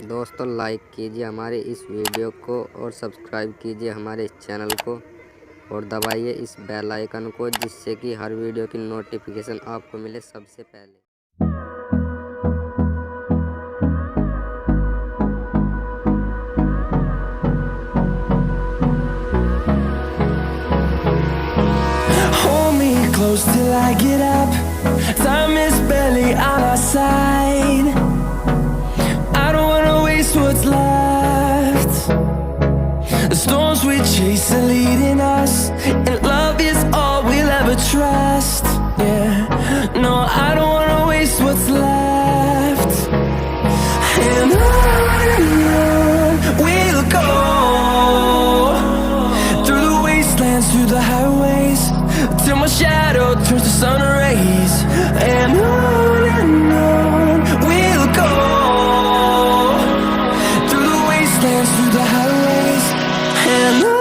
दोस्तों लाइक कीजिए हमारे इस वीडियो को और सब्सक्राइब कीजिए हमारे इस चैनल को और दबाइए इस बेल आइकन को, जिससे कि हर वीडियो की नोटिफिकेशन आपको मिले सबसे पहले। Close till I get up. Time is barely on our side. I don't wanna waste what's left. The storms we chase are leading us, and love is all we'll ever trust. Yeah, no, I don't wanna waste what's left. And on we'll go, through the wastelands, through the highways, till my shadow turns to sun rays. And on we'll go, through the wastelands, through the highways. And on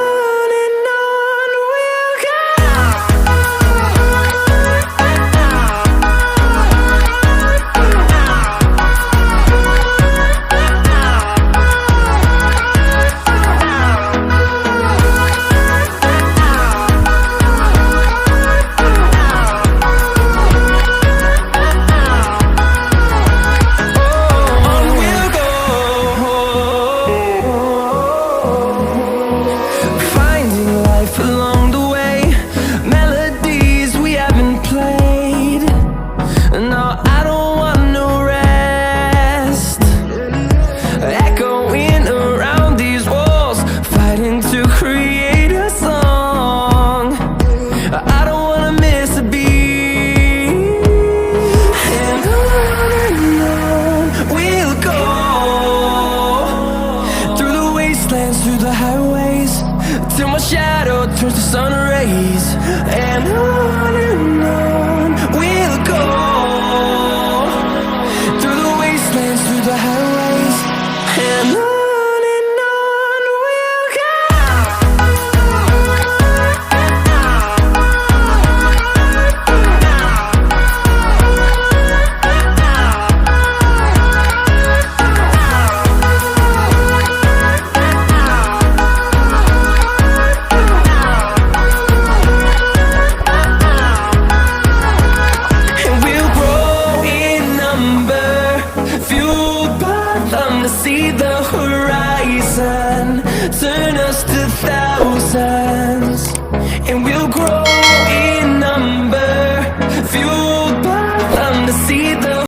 we'll go. Through the highways, till my shadow turns to sun rays. And on we'll go, through the wastelands, through the highways. And on we'll go. See the horizon turn us to thousands, and we'll